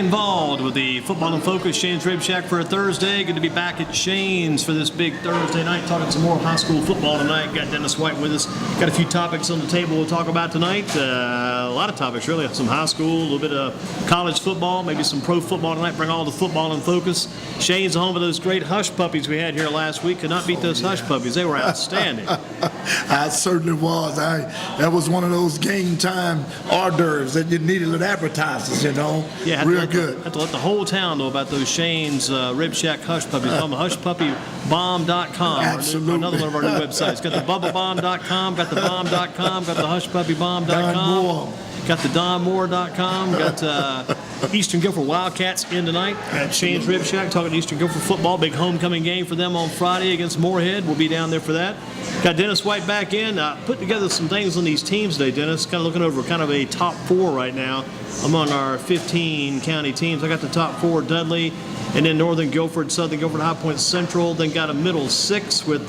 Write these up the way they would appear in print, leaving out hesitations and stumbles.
involved with the Football and Focus Shane's Rib Shack for a Thursday. Good to be back at Shane's for this big Thursday night, talking some more high school football tonight. Got Dennis White with us. Got a few topics on the table we'll talk about tonight. A lot of topics, really. Some high school, a little bit of college football, maybe some pro football tonight. Bring all the football in focus. Shane's home of those great hush puppies we had here last week. Could not beat those hush puppies. They were outstanding. I certainly was. That was one of those game time hors d'oeuvres that you needed with advertisers, you know. Yeah, real good. Have to let the whole town know about those Shane's Rib Shack hush puppies. Call them hushpuppybomb.com. Absolutely. Another one of our new websites. Got the bubblebomb.com, got the bomb.com, got the hushpuppybomb.com. Got the donmore.com. Got Eastern Guilford Wildcats in tonight at Shane's Rib Shack, talking Eastern Guilford football. Big homecoming game for them on Friday against Moorhead. We'll be down there for that. Got Dennis White back in. Put together some things on these teams today, Dennis. Kind of looking over kind of a top four right now among our 15 county teams. I got the top four: Dudley, and then Northern Guilford, Southern Guilford, High Point Central. Then got a middle six with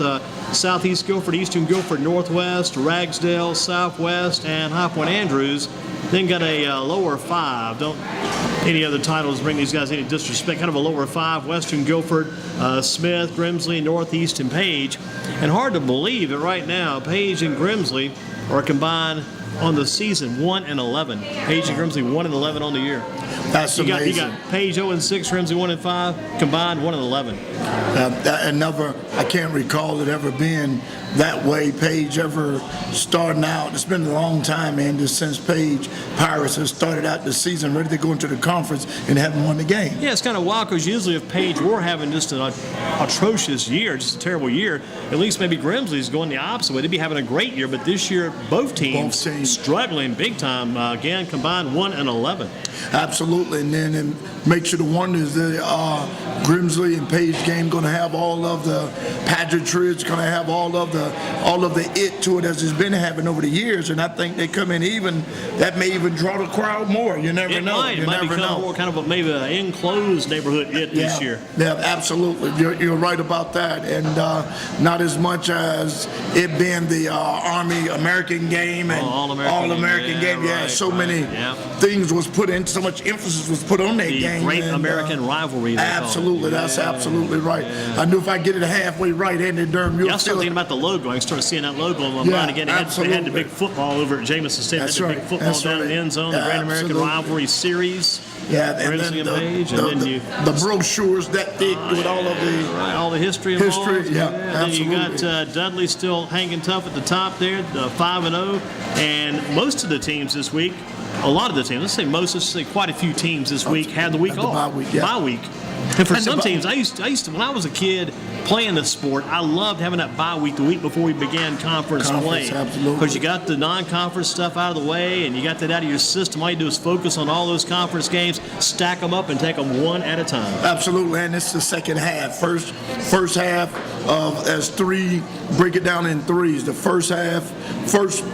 Southeast Guilford, Eastern Guilford, Northwest, Ragsdale, Southwest, and High Point Andrews. Then got a lower five. Don't any other titles bring these guys any disrespect. Kind of a lower five: Western Guilford, Smith, Grimsley, Northeast, and Page. And hard to believe that right now, Page and Grimsley are combined on the season 1-11. Page and Grimsley 1-11 on the year. That's amazing. You got Page 0-6, Grimsley 1-5, combined 1-11. I can't recall it ever being that way. Page ever starting out. It's been a long time, man, just since Page Pirates has started out the season ready to go into the conference and haven't won the game. Yeah, it's kind of wild because usually if Page were having just an atrocious year, just a terrible year, at least maybe Grimsley's going the opposite way. They'd be having a great year, but this year both teams struggling big time. Again, combined 1-11. Absolutely, and then it makes you to wonder, is the Grimsley and Page game going to have all of the pageantry? It's going to have all of the it to it as it's been having over the years, and I think they come in even. That may even draw the crowd more. You never know. It might become more kind of maybe an enclosed neighborhood this year. Yeah, absolutely. You're right about that, and not as much as it being the Army American game and All-American game. Yeah, many things was put in. So much emphasis was put on that game. Great American rivalry. Absolutely, that's absolutely right. Yeah. I knew if I get it halfway right, Andy Durham, you'll start thinking about the logo. I started seeing that logo in my mind again. They had the big football over at Jameson State. That's they had the big football down in the end zone. The Great American Rivalry Series. Yeah, and then the brochures that thick with all of all the history involved. Yeah, absolutely. Then you got Dudley still hanging tough at the top there, 5-0, and most of the teams this week. A lot of the teams, let's say quite a few teams this week had the week off. Bye week. And for some teams, I used to, when I was a kid playing this sport, I loved having that bye week the week before we began conference play. Absolutely. Because you got the non-conference stuff out of the way, and you got that out of your system. All you do is focus on all those conference games, stack them up, and take them one at a time. Absolutely, and it's the second half. First half as three, break it down in threes. The first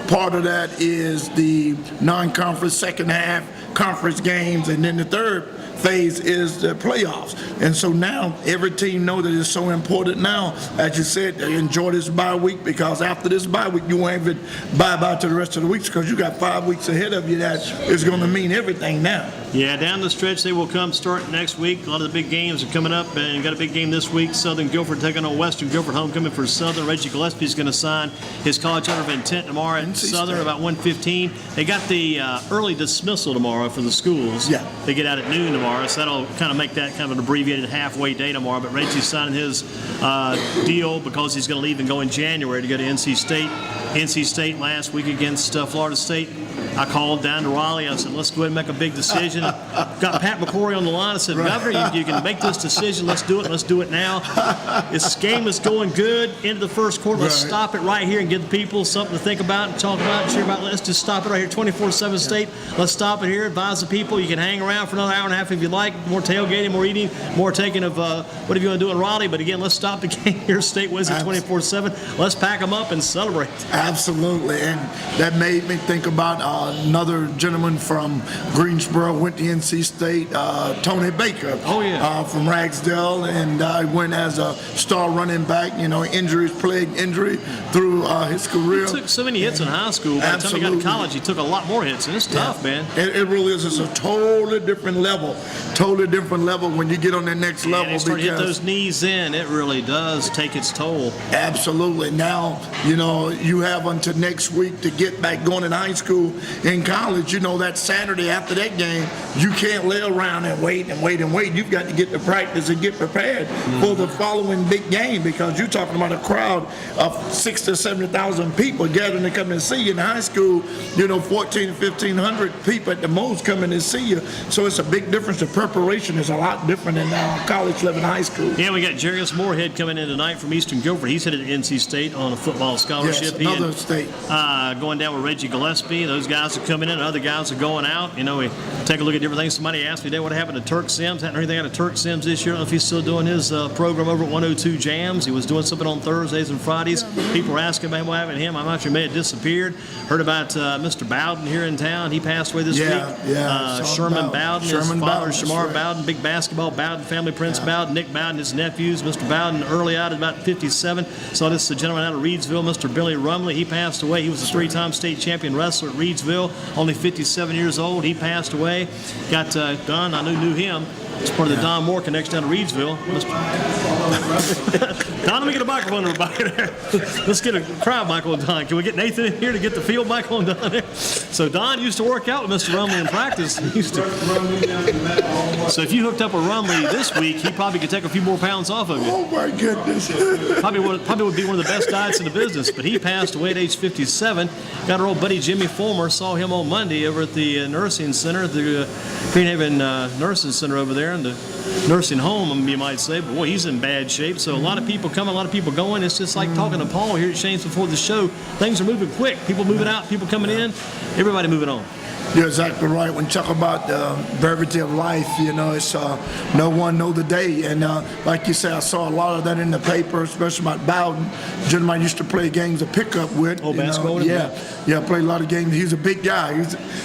part of that is the non-conference, second half, conference games, and then the third phase is the playoffs. And so now every team knows that it's so important now, as you said, enjoy this bye week, because after this bye week, you won't even bye to the rest of the weeks, because you got 5 weeks ahead of you that is going to mean everything now. Yeah, down the stretch, they will come start next week. A lot of the big games are coming up, and you got a big game this week. Southern Guilford taking on Western Guilford, homecoming for Southern. Reggie Gillespie is going to sign his college letter of intent tomorrow at Southern about 1:15. They got the early dismissal tomorrow for the schools. Yeah. They get out at noon tomorrow, so that'll kind of make that kind of an abbreviated halfway day tomorrow. But Reggie's signing his deal because he's going to leave and go in January to go to NC State. NC State last week against Florida State. I called down to Raleigh. I said, let's go ahead and make a big decision. Got Pat McCrory on the line. I said, Governor, you can make this decision. Let's do it. Let's do it now. This game is going good into the first quarter. Let's stop it right here and give the people something to think about and talk about and cheer about. Let's just stop it right here. 24/7 State. Let's stop it here. Advise the people. You can hang around for another hour and a half if you like. More tailgating, more eating, more taking of whatever you want to do in Raleigh. But again, let's stop the game here. State wins it 24/7. Let's pack them up and celebrate. Absolutely, and that made me think about another gentleman from Greensboro, went to NC State, Tony Baker. Oh, yeah. From Ragsdale, and went as a star running back. Injuries plagued injury through his career. He took so many hits in high school. By the time he got to college, he took a lot more hits, and it's tough, man. It really is. It's a totally different level. Totally different level when you get on that next level. And they start hitting those knees in. It really does take its toll. Absolutely. Now, you have until next week to get back going in high school. In college, that Saturday after that game, you can't lay around and wait and wait and wait. You've got to get to practice and get prepared for the following big game, because you're talking about a crowd of 60,000 to 70,000 people gathering to come and see you. In high school, 1,400 to 1,500 people at the most coming to see you. So it's a big difference. The preparation is a lot different than college level high school. Yeah, we got Jarius Moorhead coming in tonight from Eastern Guilford. He's headed to NC State on a football scholarship. Yes, another state. Going down with Reggie Gillespie. Those guys are coming in. Other guys are going out. We take a look at different things. Somebody asked me today what happened to Turk Sims. Hadn't heard anything out of Turk Sims this year. I don't know if he's still doing his program over at 102 Jams. He was doing something on Thursdays and Fridays. People were asking about what happened to him. I'm not sure, may have disappeared. Heard about Mr. Bowden here in town. He passed away this week. Sherman Bowden, his father, Shamar Bowden, big basketball Bowden family, Prince Bowden, Nick Bowden, his nephews. Mr. Bowden early out at about 57. Saw this gentleman out of Reedsville, Mr. Billy Rumley. He passed away. He was a three-time state champion wrestler at Reedsville, only 57 years old. He passed away. Got Don, I knew him. It's part of the Don Moore connection down to Reedsville. Don, let me get a microphone to everybody there. Let's get a crowd, Michael and Don. Can we get Nathan in here to get the field, Michael and Don there? So Don used to work out with Mr. Rumley in practice. So if you hooked up with Rumley this week, he probably could take a few more pounds off of you. Oh, my goodness. Probably would be one of the best diets in the business. But he passed away at age 57. Got our old buddy Jimmy Fulmer. Saw him on Monday over at the nursing center, the Greenhaven Nursing Center over there, and the nursing home, you might say. But boy, he's in bad shape. So a lot of people coming, a lot of people going. It's just like talking to Paul here at Shane's before the show. Things are moving quick. People moving out, people coming in, everybody moving on. You're exactly right. When you talk about the brevity of life, it's no one know the day. And like you say, I saw a lot of that in the paper, especially about Bowden. Gentleman used to play games of pickup with. Oh, basketball? Yeah, played a lot of games. He's a big guy.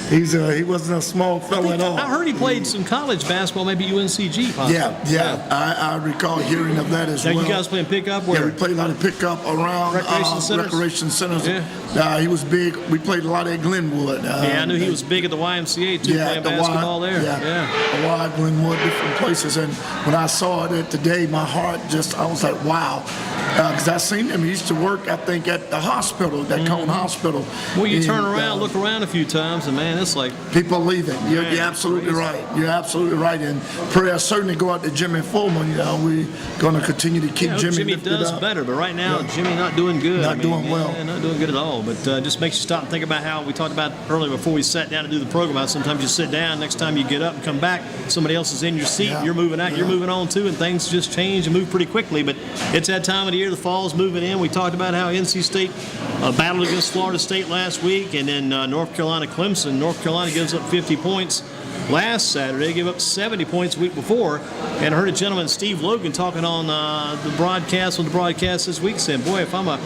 He wasn't a small fella at all. I heard he played some college basketball, maybe UNCG possibly. Yeah. I recall hearing of that as well. You guys playing pickup? Where? Yeah, we played a lot of pickup around recreation centers. Yeah. He was big. We played a lot at Glenwood. I knew he was big at the YMCA too, playing basketball there. Yeah. The Y, Glenwood, different places. And when I saw it today, my heart I was like, wow. Because I seen him. He used to work, I think, at the hospital, that Cone Hospital. Well, you turn around, look around a few times, and man, it's like people leaving. You're absolutely right. You're absolutely right. And prayers certainly go out to Jimmy Fulmer. We're going to continue to keep Jimmy does better, but right now Jimmy not doing good. Not doing well. Not doing good at all. But just makes you stop and think about how we talked about earlier before we sat down to do the program. How sometimes you sit down, next time you get up and come back, somebody else is in your seat. You're moving out. You're moving on too, and things just change and move pretty quickly. But it's that time of the year. The fall's moving in. We talked about how NC State battled against Florida State last week, and then North Carolina Clemson. North Carolina gives up 50 points last Saturday, gave up 70 points the week before. And I heard a gentleman, Steve Logan, talking on the broadcast this week, saying, boy, if I'm a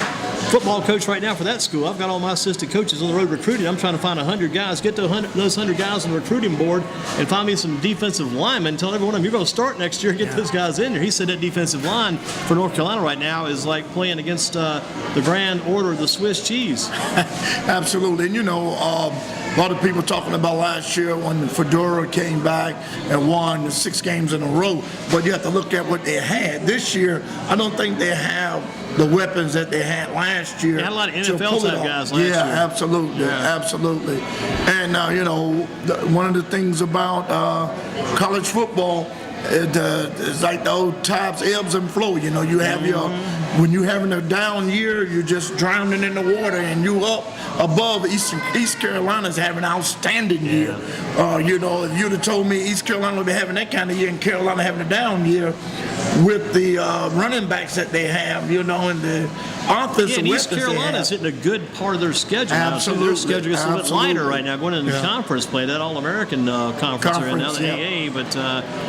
football coach right now for that school, I've got all my assistant coaches on the road recruiting. I'm trying to find 100 guys, get those 100 guys on the recruiting board, and find me some defensive linemen. Tell every one of them, you're going to start next year and get those guys in there. He said that defensive line for North Carolina right now is like playing against the Grand Order of the Swiss cheese. Absolutely. And a lot of people talking about last year when Fedora came back and won the 6 games in a row. But you have to look at what they had. This year, I don't think they have the weapons that they had last year. They had a lot of NFL type guys last year. Yeah, absolutely. And, one of the things about college football, it's like the old times, ebbs and flow. You have when you're having a down year, you're just drowning in the water, and you up above. East Carolina's having an outstanding year. If you'd have told me East Carolina would be having that kind of year and Carolina having a down year with the running backs that they have, and offensive and East weapons they Carolina's have. hitting a good part of their schedule now. Absolutely, Their schedule is a little bit lighter right now, going into the Yeah. conference play. That All-American conference are in now, the yeah. AA, but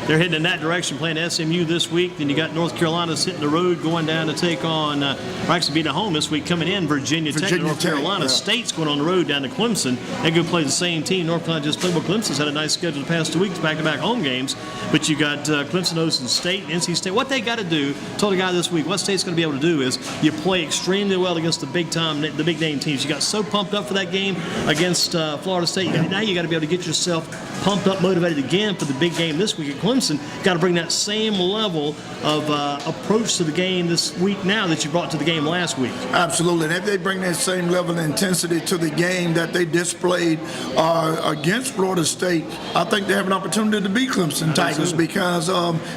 they're heading in that direction, playing SMU this week. Then you got North Carolina's hitting the road, going down to take on, or actually being at home this week, coming in Virginia Tech to North Carolina. yeah. State's going on the road down to Clemson. They go play the same team. North Carolina just played. Well, Clemson's had a nice schedule the past 2 weeks, back-to-back home games. But you got Clemson, Ocean State, and NC State. What they got to do, told a guy this week, what State's going to be able to do is you play extremely well against the big name teams. You got so pumped up for that game against Florida State. Now you got to be able to get yourself pumped up, motivated again for the big game this week at Clemson. Got to bring that same level of approach to the game this week now that you brought to the game last week. Absolutely. And if they bring that same level of intensity to the game that they displayed against Florida State, I think they have an opportunity to beat Clemson Tigers because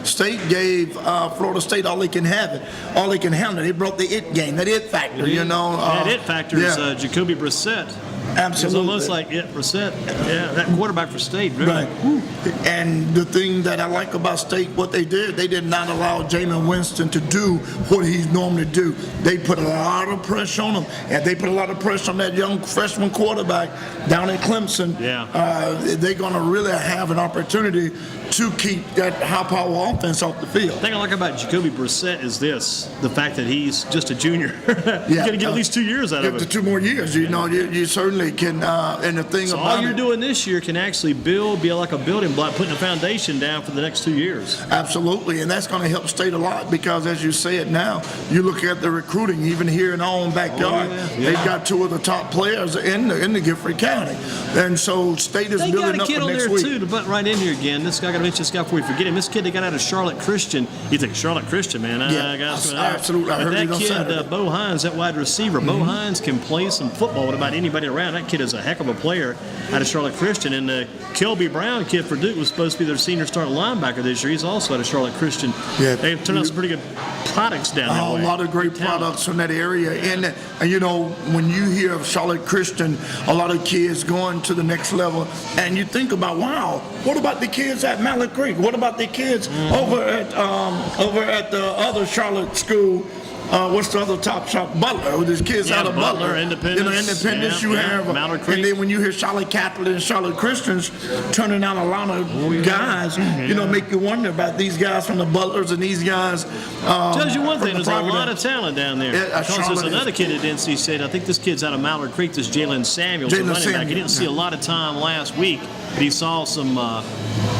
State gave Florida State all they can have it, all they can handle. They brought the it game, that it factor, you know. That it factor is Jacoby Brissett. Absolutely. It's almost like Brissett. Yeah, that quarterback for State. Really. Right. And the thing that I like about State, what they did not allow Jameis Winston to do what he's normally do. They put a lot of pressure on him, and they put a lot of pressure on that young freshman quarterback down at Clemson. Yeah. They're going to really have an opportunity to keep that high-power offense off the field. The thing I like about Jacoby Brissett is the fact that he's just a junior. You're going to get at least 2 years out of Up it. to 2 more years, you know, you certainly can. And the thing So about all you're doing this year can actually be like a building block, putting a foundation down for the next 2 years. Absolutely, and that's going to help State a lot because, as you say it now, you look at the recruiting, even here in our own backyard, they've got 2 of the top players in the Gifford County, and so State is They building got a up kid for on next there week. too to butt right in here again. This guy, got to mention this guy before we forget him. This kid they got out of Charlotte Christian. You think Charlotte Christian, man? Absolutely. I heard that it on kid, Saturday. Bo Hines, that wide receiver. Bo Hines can play some football with about anybody around. That kid is a heck of a player out of Charlotte Christian. And the Kelby Brown kid for Duke was supposed to be their senior starting linebacker this year. He's also out of Charlotte Christian. Yeah. They've turned out some pretty good products down that way. A lot of great products from that area. And you know, when you hear of Charlotte Christian, a lot of kids going to the next level, and you think about, wow, what about the kids at Mallard Creek? What about the kids over at the other Charlotte school? What's the other top shop? Butler. With his kids out of Butler. Independence. You know, Independence. You have Mallard Creek. and then when you hear Charlotte Catholic and Charlotte Christians turning out a lot of guys, you know, make you wonder about these guys from the Butlers and these guys. Tells you one thing, there's a Providence. lot of talent down there. Yeah, Because there's Charlotte another kid at NC State. I think this kid's out of Mallard Creek. This Jalen Samuels, the running back. He didn't see a lot of time last week, but he saw some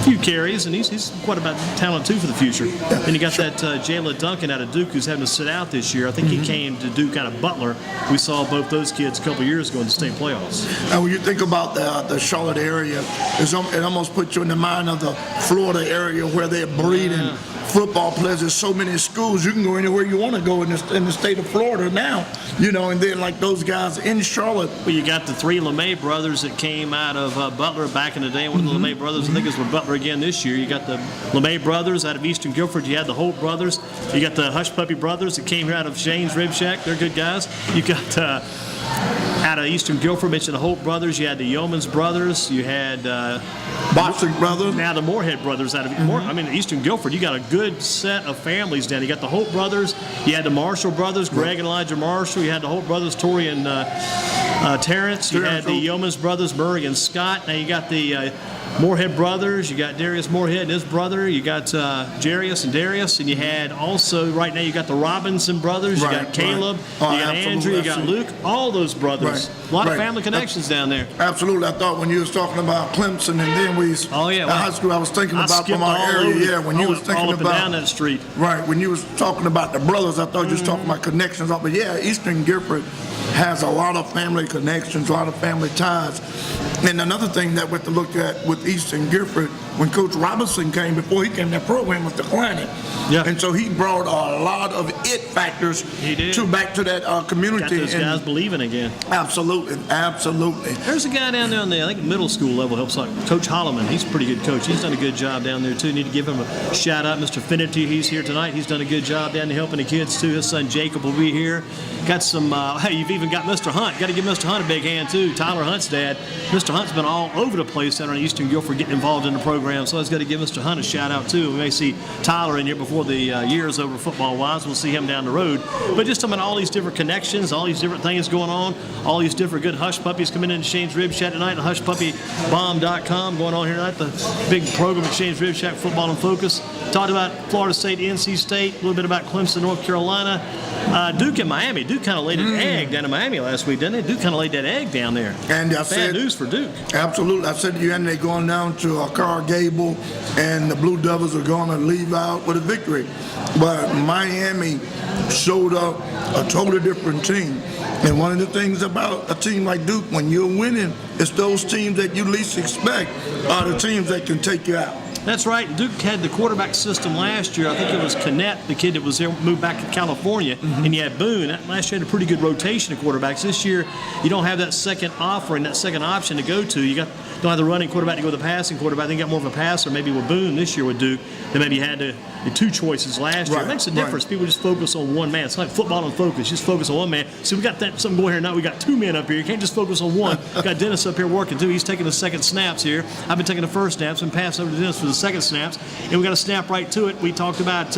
few carries, and he's quite about talent too for the future. Then you got that Jalen Duncan out of Duke who's having to sit out this year. I think he came to Duke out of Butler. We saw both those kids a couple years ago in the state playoffs. And when you think about the Charlotte area, it almost puts you in the mind of the Florida area where they're breeding football players. There's so many schools. You can go anywhere you want to go in the state of Florida now, you know, and then like those guys in Charlotte. Well, you got the 3 LeMay brothers that came out of Butler back in the day. One of the LeMay brothers, I think, is with Butler again this year. You got the LeMay brothers out of Eastern Guilford. You had the Holt brothers. You got the Hush Puppy brothers that came here out of Shane's Rib Shack. They're good guys. You got out of Eastern Guilford, mentioned the Holt brothers. You had the Yeomans brothers. You had Boxic brothers. now the Moorhead brothers out of I mean, Eastern Guilford. You got a good set of families down. You got the Holt brothers. You had the Marshall brothers, Greg and Elijah Marshall. You had the Holt brothers, Tori and Terrence. You had the Yeomans brothers, Murray and Scott. Now you got the Moorhead brothers. You got Darius Moorhead and his brother. You got Jarius and Darius. And you had also, right now, you got the Robinson brothers. You got Caleb. You got Andrew. You got Luke. All those brothers. A lot of family connections down there. Absolutely. I thought when you was talking about Clemson and then high school, I was thinking about from our area. Yeah, when you was thinking all up and about down that street. Right. When you was talking about the brothers, I thought you was talking about connections. But yeah, Eastern Guilford has a lot of family connections, a lot of family ties. And another thing that we have to look at with Eastern Guilford, when Coach Robinson came, before he came, that program was declining. Yeah. And so he brought a lot of it factors back to that community. Got those guys believing again. Absolutely. There's a guy down there on the, I think, middle school level, helps like Coach Holloman. He's a pretty good coach. He's done a good job down there, too. Need to give him a shout out. Mr. Finnerty, he's here tonight. He's done a good job down there helping the kids, too. His son Jacob will be here. Got some, hey, you've even got Mr. Hunt. Got to give Mr. Hunt a big hand, too. Tyler Hunt's dad. Mr. Hunt's been all over the place down in Eastern Guilford getting involved in the program, so I just got to give Mr. Hunt a shout-out, too. We may see Tyler in here before the year is over football-wise. We'll see him down the road. But just talking about all these different connections, all these different things going on, all these different good hush puppies coming in Shane's Rib Shack tonight, and hushpuppybomb.com going on here tonight, the big program at Shane's Rib Shack, Football in Focus. Talked about Florida State, NC State, a little bit about Clemson, North Carolina. Duke in Miami. Duke kind of laid an egg down in Miami last week, didn't they? Duke kind of laid that egg down there. And bad news for Duke. Absolutely. I said to you, and they're going down to Carl Gable, and the Blue Devils are going to leave out with a victory. But Miami showed up a totally different team. And one of the things about a team like Duke, when you're winning, it's those teams that you least expect are the teams that can take you out. That's right. Duke had the quarterback system last year. I think it was Connett, the kid that was there, moved back to California, and you had Boone. Last year had a pretty good rotation of quarterbacks. This year, you don't have that second offering, that second option to go to. You don't have the running quarterback to go with the passing quarterback. They got more of a passer, maybe with Boone this year with Duke, than maybe you had the two choices last year. Right, It makes a difference. People just focus on one man. It's like football and focus. Just focus on one man. See, we got something going here now. We got two men up here. You can't just focus on one. We got Dennis up here working too. He's taking the second snaps here. I've been taking the first snaps and passing over to Dennis for the second snaps. And we got to snap right to it. We talked about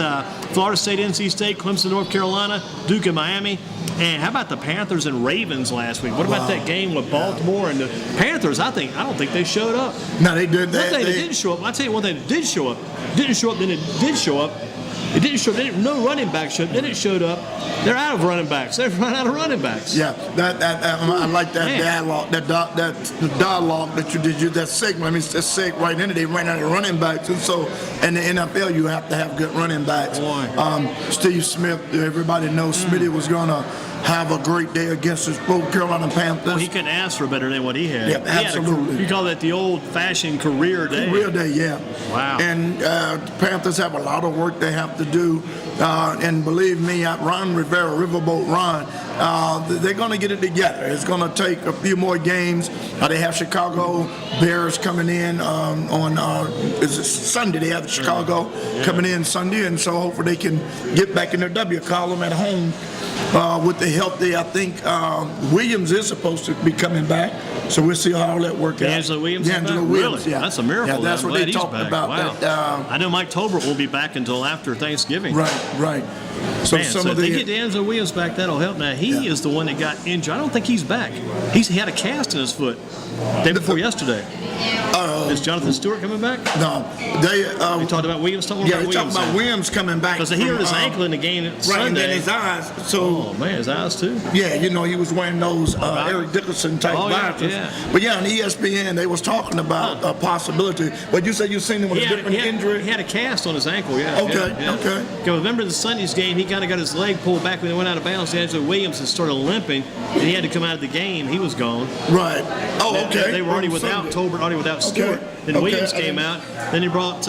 Florida State, NC State, Clemson, North Carolina, Duke and Miami. And how about the Panthers and Ravens last week? What about that game with Baltimore and the Panthers? I don't think they showed up. No, they did. One thing that didn't show up. I'll tell you one thing that did show up. Didn't show up. Then it did show up. It didn't show up. No running back showed up. Then it showed up. They're out of running backs. They've run out of running backs. Yeah, I like that dialogue. That dialogue that you did. That segment. I mean, that seg right into they ran out of running backs, and so in the NFL you have to have good running backs. Steve Smith. Everybody knows Smitty was gonna have a great day against his both Carolina Panthers. Well, he couldn't ask for better than what he had. Yeah, absolutely. You call that the old-fashioned career day. Career day, yeah. Wow. And the Panthers have a lot of work they have to do. And believe me, Ron Rivera, Riverboat Ron, they're going to get it together. It's going to take a few more games. They have Chicago Bears coming in on is it Sunday. They have Chicago coming in Sunday, and so hopefully they can get back in their W column at home. With the help there, I think Williams is supposed to be coming back, so we'll see how all that works out. D'Angelo Williams? Williams, yeah. That's a miracle. Yeah, that's what they're talking about. Wow. I know Mike Tolbert won't be back until after Thanksgiving. Right. So Man, so if they get D'Angelo Williams back, that'll help. Now, he is the one that got injured. I don't think he's back. He had a cast in his foot day before yesterday. Is Jonathan Stewart coming back? No. They talked about Williams. Talking about Williams coming back. Because he hurt his ankle in the game Sunday. Right, and then his eyes. So, his eyes too. Yeah, he was wearing those Eric Dickerson type glasses. Yeah. But yeah, on ESPN, they was talking about a possibility. But you said you seen him with a different injury? He had a cast on his ankle, yeah. Okay. Remember the Sunday's game, he kind of got his leg pulled back when they went out of bounds. D'Angelo Williams and started limping, and he had to come out of the game. He was gone. Right. Okay. They were already without Tolbert, already without Stewart. Then Williams came out. Then he brought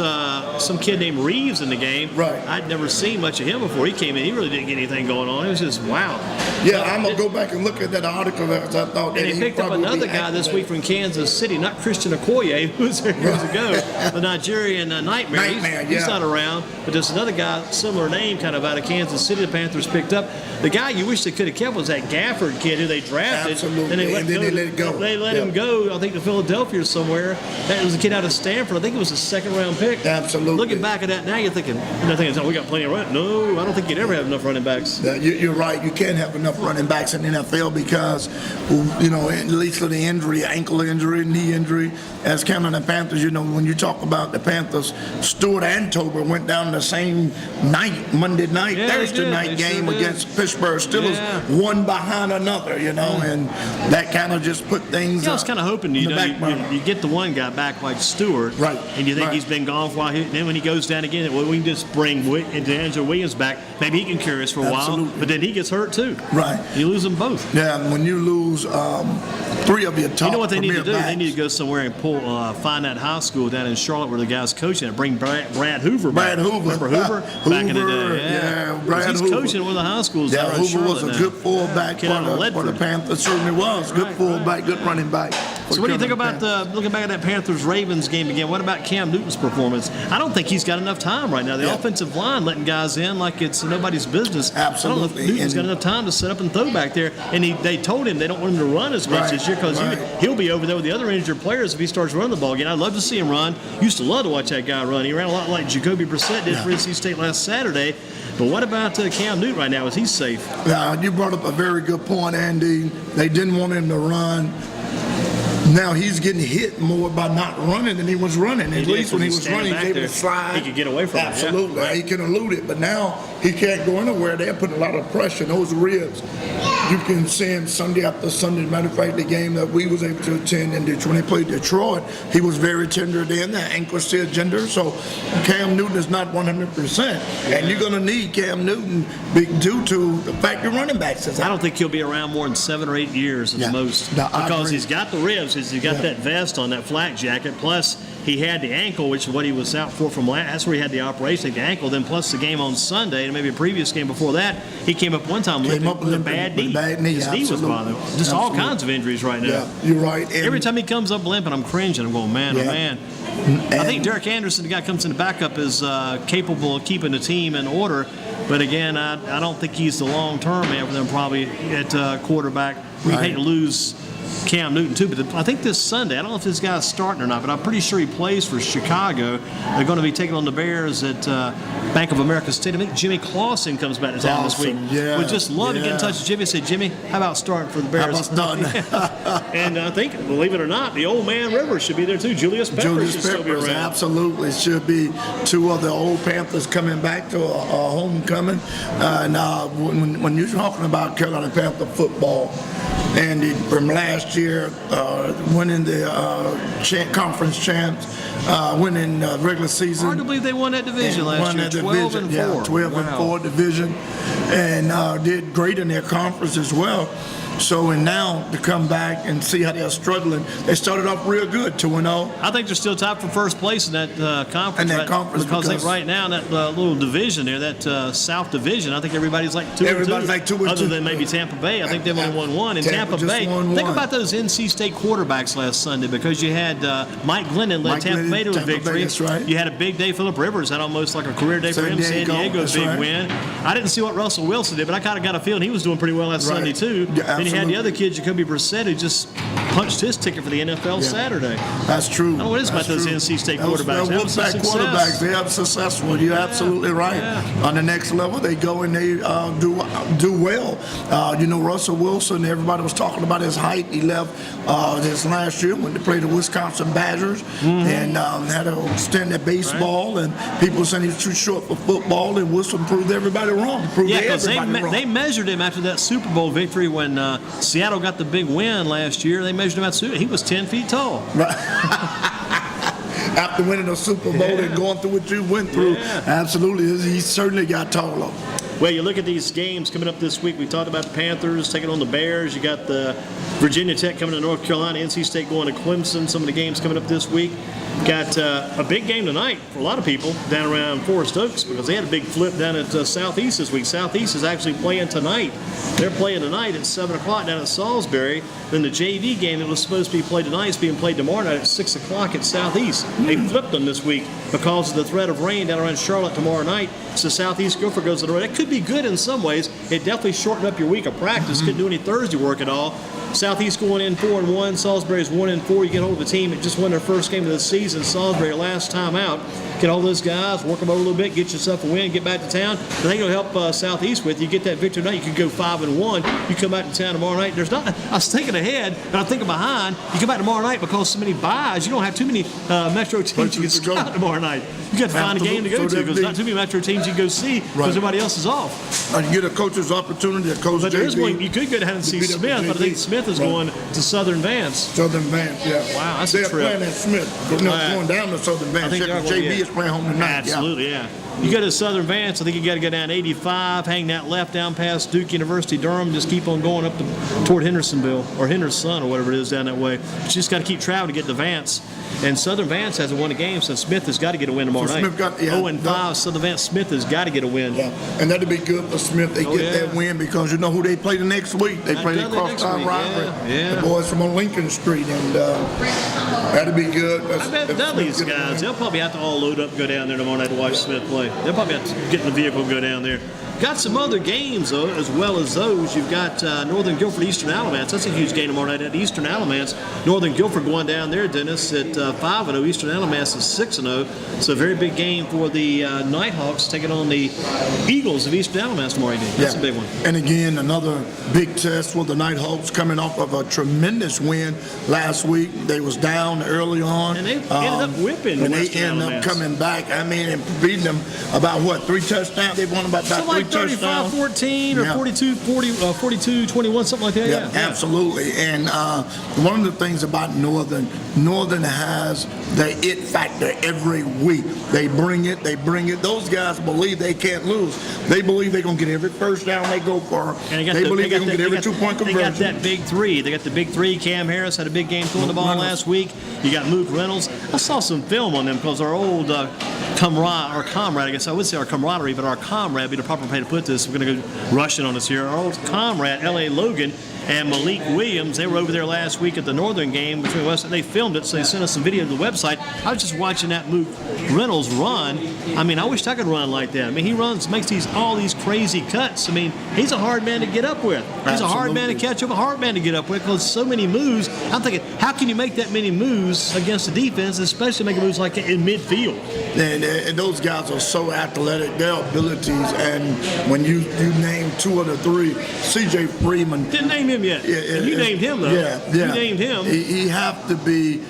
some kid named Reeves in the game. Right. I'd never seen much of him before he came in. He really didn't get anything going on. It was just wow. Yeah, I'm going to go back and look at that article because I thought that he picked up another guy this week from Kansas City, not Christian Okoye, who was there years ago, the Nigerian Nightmare. He's not around, but there's another guy, similar name, kind of out of Kansas City, the Panthers picked up. The guy you wish they could have kept was that Gafford kid who they drafted. Absolutely. Then they let it go. They let him go, I think, to Philadelphia or somewhere. That was a kid out of Stanford. I think it was a second-round pick. Absolutely. Looking back at that now, you're thinking, oh, we got plenty of running. No, I don't think you'd ever have enough running backs. You're right. You can't have enough running backs in the NFL because, at least for the injury, ankle injury, knee injury, as Carolina Panthers, when you talk about the Panthers, Stewart and Tolbert went down the same night, Monday night, Thursday night game against Pittsburgh Steelers, one behind another, and that kind of just put things. I was kind of hoping you get the one guy back like Stewart, right? And you think he's been gone for a while. Then when he goes down again, we can just bring D'Angelo Williams back. Maybe he can carry us for a while, but then he gets hurt too. Right. You lose them both. Yeah, and when you lose three of your top, you know what they need to do? Backs. They need to go somewhere and find that high school down in Charlotte where the guy's coaching and bring Brad Hoover back. Remember Hoover? Back in the day. Yeah, Brad he's Hoover. coaching one of the high schools. Yeah, Hoover was a good fullback for the Panthers. Certainly was. Good fullback, good running back. So what do you think about looking back at that Panthers-Ravens game again? What about Cam Newton's performance? I don't think he's got enough time right now. The offensive line letting guys in like it's nobody's business. Absolutely. I don't know if Newton's got enough time to set up and throw back there. And they told him they don't want him to run as much this year because he'll be over there with the other injured players if he starts running the ball again. I'd love to see him run. Used to love to watch that guy run. He ran a lot like Jacoby Brissett did for NC State last Saturday. But what about Cam Newton right now? Is he safe? Yeah, you brought up a very good point, Andy. They didn't want him to run. Now he's getting hit more by not running than he was running. At least when he was running, he was able to slide. He could get away from it. Absolutely. He can elude it. But now he can't go anywhere. They're putting a lot of pressure on those ribs. You can see him Sunday after Sunday. Matter of fact, the game that we was able to attend in Detroit, when they played Detroit, he was very tender then. The ankle still tender. So Cam Newton is not 100%. And you're going to need Cam Newton due to the fact your running backs is out. I don't think he'll be around more than 7 or 8 years at the most. Because he's got the ribs. He's got that vest on, that flak jacket. Plus, he had the ankle, which is what he was out for from last. That's where he had the operation, the ankle. Then plus the game on Sunday, and maybe a previous game before that, he came up one time with a bad knee. His knee was bothering him. Just all kinds of injuries right now. Yeah, you're right. And every time he comes up limping, I'm cringing. I'm going, man, oh man. I think Derek Anderson, the guy comes in the backup, is capable of keeping the team in order. But again, I don't think he's the long-term man for them probably at quarterback. We hate to lose Cam Newton too, but I think this Sunday, I don't know if this guy's starting or not, but I'm pretty sure he plays for Chicago. They're going to be taking on the Bears at Bank of America Stadium. I think Jimmy Clausen comes back to town this week. Yeah, would just love to get in touch with Jimmy and say, Jimmy, how about starting for the Bears? And I think, believe it or not, the old man Rivers should be there too. Julius Peppers should still be around. Absolutely should be. Two of the old Panthers coming back to a homecoming. When you're talking about Carolina Panther football, and from last year, winning the conference champs, winning regular season. Hard to believe they won that division last year. 12-4. Yeah, 12-4 division, and did great in their conference as well. So, and now to come back and see how they're struggling, they started off real good, 2-0. I think they're still tied for first place in that conference. Because right now in that little division there, that South Division, I think everybody's like 2-2. Everybody's like 2-2. Other than maybe Tampa Bay. I think they've only won one. And Tampa Bay, think about those NC State quarterbacks last Sunday, because you had Mike Glennon led Tampa Bay to a victory. That's right. You had a big day. Phillip Rivers had almost like a career day for him. San Diego, big win. I didn't see what Russell Wilson did, but I kind of got a feeling he was doing pretty well last Sunday too. Yeah, and you had the other kid, Jacoby Brissett, who just punched his ticket for the NFL Saturday. That's true. I don't know what it is about those NC State quarterbacks. Those quarterbacks, they are successful. You're absolutely right. On the next level, they go and they do well. Russell Wilson, everybody was talking about his height. He left this last year when they played the Wisconsin Badgers and had a stint at baseball, and people saying he was too short for football, and Wilson proved everybody wrong. Because they measured him after that Super Bowl victory when Seattle got the big win last year. They measured him out. He was 10 feet tall. Right. After winning a Super Bowl and going through what you went through, absolutely, he certainly got taller. Well, you look at these games coming up this week. We talked about the Panthers taking on the Bears. You got the Virginia Tech coming to North Carolina, NC State going to Clemson. Some of the games coming up this week. Got a big game tonight for a lot of people down around Forest Oaks, because they had a big flip down at Southeast this week. Southeast is actually playing tonight. They're playing tonight at 7 o'clock down at Salisbury. Then the JV game that was supposed to be played tonight is being played tomorrow night at 6 o'clock at Southeast. They flipped them this week because of the threat of rain down around Charlotte tomorrow night. So Southeast Gopher goes to the road. That could be good in some ways. It definitely shortened up your week of practice. Couldn't do any Thursday work at all. Southeast going in 4-1. Salisbury's 1-4. You get hold of a team that just won their first game of the season. Salisbury last time out. Get all those guys, work them over a little bit, get yourself a win, get back to town. I think it'll help Southeast with you. Get that victory tonight. You could go 5-1. You come back to town tomorrow night. I was thinking ahead, and I'm thinking behind. You come back tomorrow night because so many buys. You don't have too many Metro teams you can scout tomorrow night. You got to find a game to go to, because not too many Metro teams you can go see because everybody else is off. You get a coach's opportunity. A coach. But there is one. You could go down and see Smith, but I think Smith is going to Southern Vance. Southern Vance, yeah. Wow, that's They're a trip. playing at Smith. Going down to Southern Vance. JV is playing home tonight. Absolutely, yeah. You go to Southern Vance, I think you got to go down 85, hang that left down past Duke University, Durham, just keep on going up toward Hendersonville, or Henderson, or whatever it is down that way. You just got to keep traveling to get to Vance. And Southern Vance hasn't won a game, so Smith has got to get a win tomorrow night. 0-5, Southern Vance Smith has got to get a win. Yeah, and that'd be good for Smith. They get that win because you know who they play the next week. They play the crosstown rivalry. Yeah. The boys from on Lincoln Street, and that'd be good. I bet Dudley's guys, they'll probably have to all load up and go down there tomorrow night to watch Smith play. They'll probably have to get in the vehicle and go down there. Got some other games, though, as well as those. You've got Northern Guilford, Eastern Alamance. That's a huge game tomorrow night at Eastern Alamance. Northern Guilford going down there, Dennis, at 5-0. Eastern Alamance is 6-0. So a very big game for the Nighthawks taking on the Eagles of Eastern Alamance tomorrow night. That's a big one. And again, another big test for the Nighthawks coming off of a tremendous win last week. They was down early on. And they ended up whipping and they ended up coming back, I mean, and beating them about, what, 3 touchdowns? They won about 3 touchdowns. 35-14 or 42-21, something like that. Yeah, absolutely. And one of the things about Northern has the it factor every week. They bring it. Those guys believe they can't lose. They believe they're going to get every first down they go for. They believe they're going to get every 2-point conversion. They got that big three. They got the big three. Cam Harris had a big game throwing the ball last week. You got Mook Reynolds. I saw some film on them because our old comrade, I guess I would say our camaraderie, but our comrade be the proper way to put this. We're going to go rushing on us here. Our old comrade, L.A. Logan, and Malik Williams, they were over there last week at the Northern game between West. They filmed it, so they sent us some video to the website. I was just watching that Mook Reynolds run. I mean, I wish I could run like that. I mean, he makes all these crazy cuts. I mean, he's a hard man to get up with. He's a hard man to catch up, a hard man to get up with because so many moves. I'm thinking, how can you make that many moves against the defense, especially making moves like in midfield? And those guys are so athletic, their abilities, and when you name 2 of the 3, C.J. Freeman. Didn't name him yet. You named him, though. Yeah. You named him. He have to be.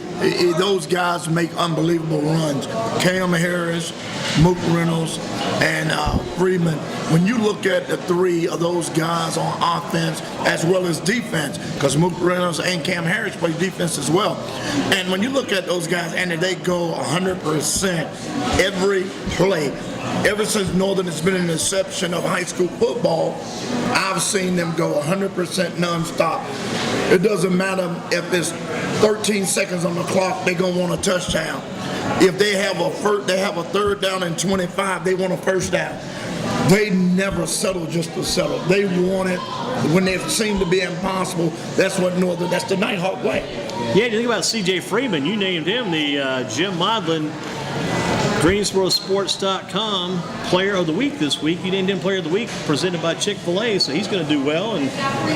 Those guys make unbelievable runs. Cam Harris, Mook Reynolds, and Freeman. When you look at the 3 of those guys on offense as well as defense, because Mook Reynolds and Cam Harris play defense as well, and when you look at those guys and they go 100% every play. Ever since Northern has been an exception of high school football, I've seen them go 100% nonstop. It doesn't matter if it's 13 seconds on the clock, they're going to want a touchdown. If they have a 3rd down and 25, they want a first down. They never settle just to settle. They want it when they seem to be impossible. That's what Northern, that's the Nighthawk way. Yeah, you think about C.J. Freeman. You named him the Jim Modlin GreensboroSports.com Player of the Week this week. You named him Player of the Week, presented by Chick-fil-A, so he's going to do well. And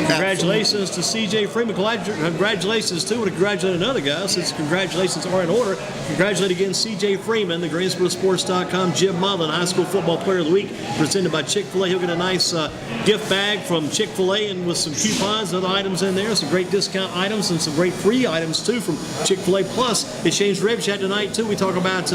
congratulations to C.J. Freeman. Congratulations, too, to congratulate another guy, since congratulations are in order. Congratulate again C.J. Freeman, the GreensboroSports.com Jim Mullen High School Football Player of the Week, presented by Chick-fil-A. He'll get a nice gift bag from Chick-fil-A and with some coupons and other items in there, some great discount items and some great free items, too, from Chick-fil-A. Plus, it changed rib chat tonight, too. We talk about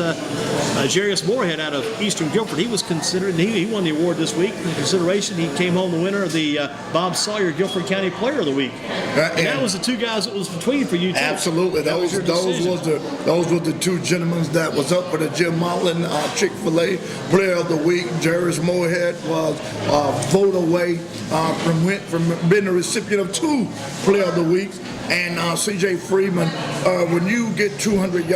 Jarius Moorhead out of Eastern Guilford. He was considered, he won the award this week. In consideration, he came home the winner of the Bob Sawyer Guilford County Player of the Week. And that was the 2 guys that was between for you, too. Absolutely. Those were the 2 gentlemen that was up for the Jim Mullen Chick-fil-A Player of the Week. Jarius Moorhead was a vote away from being the recipient of 2 Player of the Week. And C.J. Freeman, when you get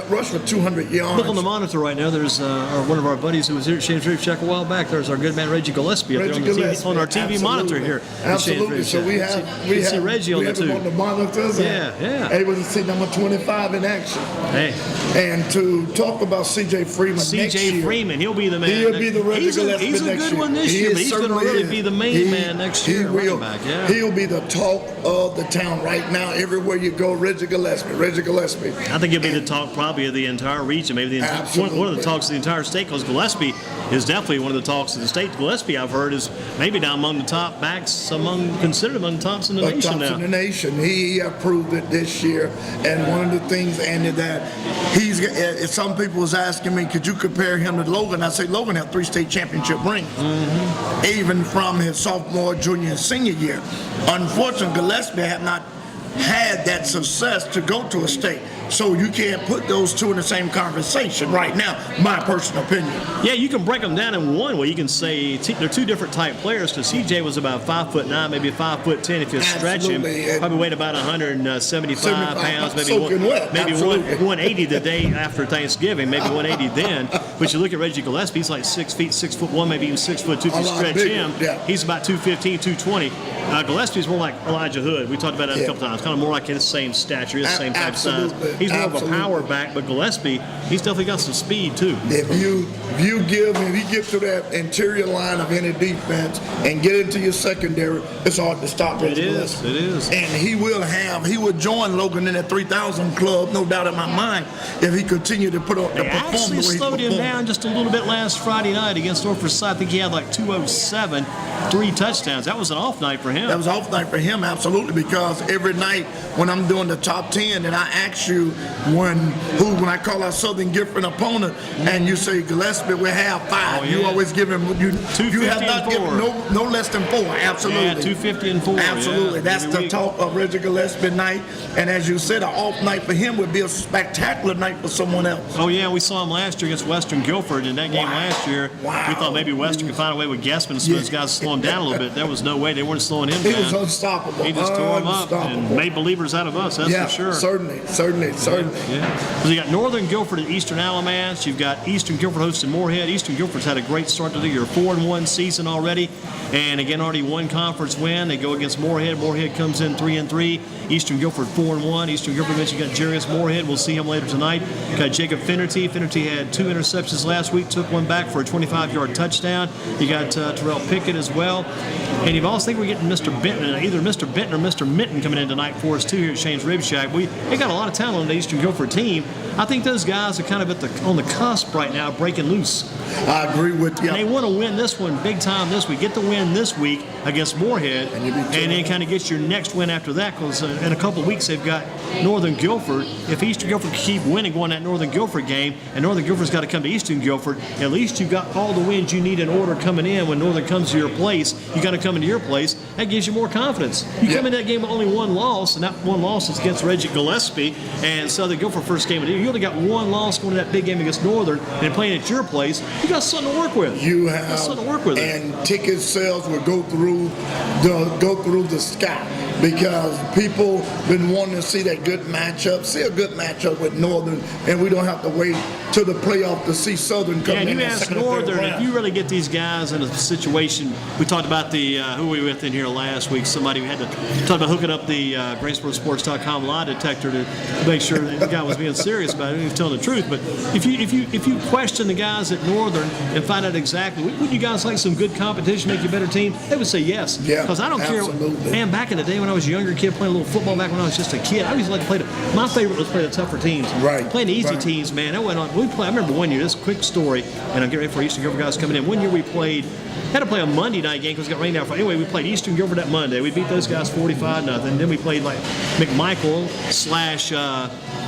rush for 200 yards. Look on the monitor right now. There's one of our buddies who was here at James Reef Check a while back. There's our good man Reggie Gillespie up there on our TV monitor here. Absolutely. So we see Reggie on the too. On the monitors. Yeah. Able to see number 25 in action. Hey. And to talk about C.J. Freeman C.J. Freeman, he'll be the man. He'll be the Reggie Gillespie next year. He's a good one this year, but he's going to really be the main man next year. He will. Yeah. He'll be the talk of the town right now. Everywhere you go, Reggie Gillespie. I think he'll be the talk probably of the entire region, maybe one of the talks of the entire state, because Gillespie is definitely one of the talks of the state. Gillespie, I've heard, is maybe down among the top backs, considered among the tops in the nation now. In the nation. He proved it this year. And one of the things, Andy, that some people was asking me, could you compare him to Logan? I say Logan had 3 state championship rings, even from his sophomore, junior, and senior year. Unfortunately, Gillespie had not had that success to go to a state. So you can't put those two in the same conversation right now, my personal opinion. Yeah, you can break them down in one way. You can say they're two different type players, because CJ was about 5'9", maybe 5'10" if you stretch him. Probably weighed about 175 pounds, maybe 180 the day after Thanksgiving, maybe 180 then. But you look at Reggie Gillespie, he's like 6 feet, 6'1", maybe even 6'2" if you stretch him. Yeah. He's about 215, 220. Gillespie's more like Elijah Hood. We talked about that a couple times. Kind of more like his same stature, his same type size. He's more of a power back, but Gillespie, he's definitely got some speed too. If you get to that interior line of any defense and get into your secondary, it's hard to stop Reggie Gillespie. It is. And he will join Logan in that 3,000 club, no doubt in my mind, if he continued to put up the performance. They actually slowed him down just a little bit last Friday night against North Forsyth. I think he had like 207, 3 touchdowns. That was an off night for him. That was an off night for him, absolutely, because every night when I'm doing the top 10 and I ask you when I call our Southern Gifford opponent and you say Gillespie will have 5, you always give him you have not given no less than 4, absolutely. Yeah, 250 and 4. Absolutely. That's the talk of Reggie Gillespie night. And as you said, an off night for him would be a spectacular night for someone else. Oh yeah, we saw him last year against Western Guilford. In that game last year, we thought maybe Western could find a way with Gaspin, so those guys slow him down a little bit. There was no way. They weren't slowing him down. He was unstoppable. He just tore him up and made believers out of us, that's for sure. Certainly. Yeah. So you got Northern Guilford and Eastern Alamance. You've got Eastern Guilford hosting Moorhead. Eastern Guilford's had a great start to the year, 4-1 season already, and again already one conference win. They go against Moorhead. Moorhead comes in 3-3. Eastern Guilford 4-1. Eastern Guilford mentioned you got Jarius Moorhead. We'll see him later tonight. Got Jacob Finnerty. Finnerty had 2 interceptions last week. Took one back for a 25-yard touchdown. You got Terrell Pickett as well. And you've also think we're getting Mr. Benton, either Mr. Benton or Mr. Minton coming in tonight for us too here at Shane's Rib Shack. They got a lot of talent on the Eastern Guilford team. I think those guys are kind of on the cusp right now, breaking loose. I agree with you. And they want to win this one big time this week. Get the win this week against Moorhead, and then kind of get your next win after that, because in a couple of weeks they've got Northern Guilford. If Eastern Guilford keep winning going that Northern Guilford game, and Northern Guilford's got to come to Eastern Guilford, at least you've got all the wins you need in order coming in. When Northern comes to your place, you got to come into your place. That gives you more confidence. You come into that game with only one loss, and that one loss is against Reggie Gillespie and Southern Guilford first game of the year. You only got one loss going to that big game against Northern and playing at your place. You got something to work with. You have something to work with. And ticket sales will go through the sky, because people been wanting to see that good matchup, see a good matchup with Northern, and we don't have to wait till the playoff to see Southern come in. Yeah, you ask Northern, if you really get these guys in a situation, we talked about the, who we were with in here last week, somebody who had to talk about hooking up the GreensboroSports.com lie detector to make sure that the guy was being serious about it, he was telling the truth. But if you question the guys at Northern and find out exactly, would you guys like some good competition, make you a better team? They would say yes. Yeah, because I don't care. Man, back in the day when I was a younger kid playing a little football, back when I was just a kid, I used to like to play my favorite was playing the tougher teams. Right. Playing the easy teams, man. That went on. I remember one year, this quick story, and I'm getting ready for Eastern Guilford guys coming in. One year we had to play a Monday night game because it got rained out. Anyway, we played Eastern Guilford that Monday. We beat those guys 45-0. Then we played like McMichael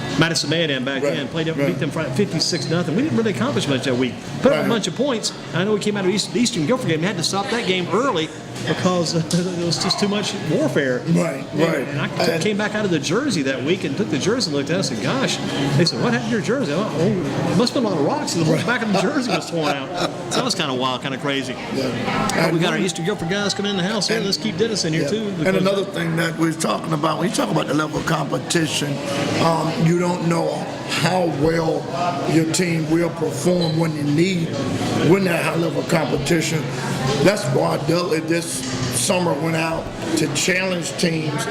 / Madison Mayhem back then. Beat them 56-0. We didn't really accomplish much that week. Put up a bunch of points. I know we came out of the Eastern Guilford game and had to stop that game early because it was just too much warfare. Right. And I came back out of the jersey that week and took the jersey and looked at it and said, gosh. They said, what happened to your jersey? Oh, it must have been a lot of rocks. The back of the jersey was torn out. So that was kind of wild, kind of crazy. Yeah. We got our Eastern Guilford guys coming in the house here. Let's keep Dennis in here too. And another thing that we're talking about, when you talk about the level of competition, you don't know how well your team will perform when you win that high level of competition. That's why this summer went out to challenge teams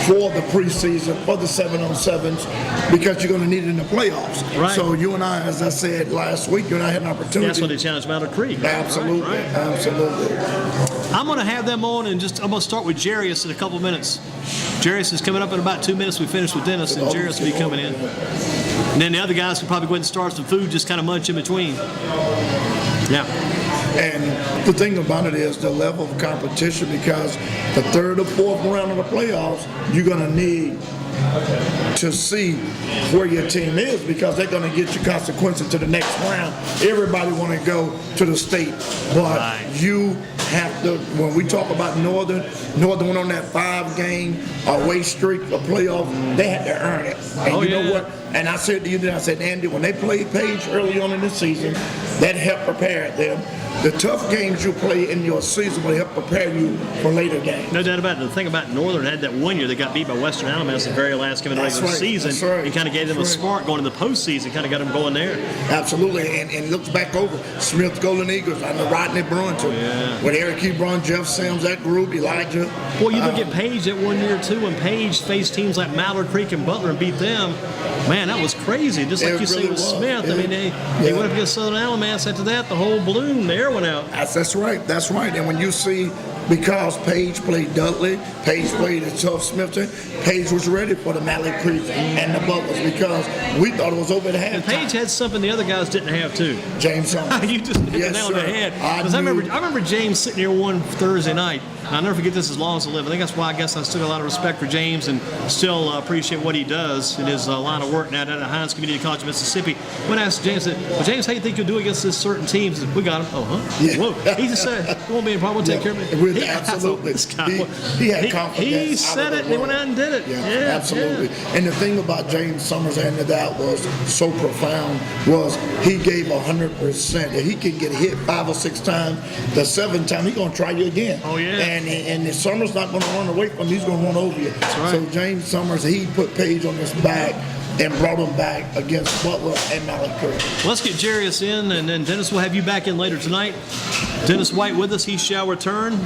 for the preseason, for the 7-on-7s, because you're going to need it in the playoffs. Right. So you and I, as I said last week, you and I had an opportunity. That's when they challenged Mountain Creek. Absolutely. Right. Absolutely. I'm going to have them on, and I'm going to start with Jarius in a couple minutes. Jarius is coming up in about 2 minutes. We finish with Dennis, and Jarius will be coming in. And then the other guys can probably go ahead and start some food, just kind of munch in between. Yeah. And the thing about it is the level of competition, because the third or fourth round of the playoffs, you're going to need to see where your team is, because they're going to get you consequences to the next round. Everybody want to go to the state, but you have to, when we talk about Northern went on that 5-game away streak of playoff, they had to earn it. And you know what? And I said to you then, I said, Andy, when they played Page early on in the season, that helped prepare them. The tough games you play in your season will help prepare you for later games. No doubt about it. The thing about Northern had that 1 year they got beat by Western Alamance the very last game of the regular season. That's right. It kind of gave them a spark going into the postseason, kind of got them going there. Absolutely. And looks back over. Smith Golden Eagles, I know Rodney Brunton, with Eric Hebron, Jeff Sims, that group, Elijah. Well, you look at Page that 1 year, too, when Page faced teams like Mallard Creek and Butler and beat them. Man, that was crazy. Just like you say with Smith. I mean, they went up against Southern Alamance. After that, the whole balloon, the air went out. That's right. That's right. And when you see, because Page played Dudley, Page played at Tough Smithton, Page was ready for the Mallard Creek and the Butlers because we thought it was over the halftime. And Page had something the other guys didn't have, too. James Summers. You just hit the nail on the head. Because I remember James sitting here one Thursday night. I'll never forget this as long as I live. I think that's why I guess I still got a lot of respect for James and still appreciate what he does in his line of work now down at Hines Community College of Mississippi. When I asked James, well, James, how do you think you'll do against this certain teams? He said, we got him. Oh, huh? Yeah. Whoa. He just said, it won't be a problem. We'll take care of it. Absolutely. He had confidence. He said it and he went out and did it. Yeah, absolutely. Yeah. And the thing about James Summers and that was so profound was he gave 100%. If he can get hit 5 or 6 times, the 7th time, he's going to try you again. Oh, yeah. And the Summers not going to run away from him. He's going to run over you. That's right. So James Summers, he put Page on his back and brought him back against Butler and Mallard Creek. Let's get Jarius in, and then Dennis will have you back in later tonight. Dennis White with us. He shall return.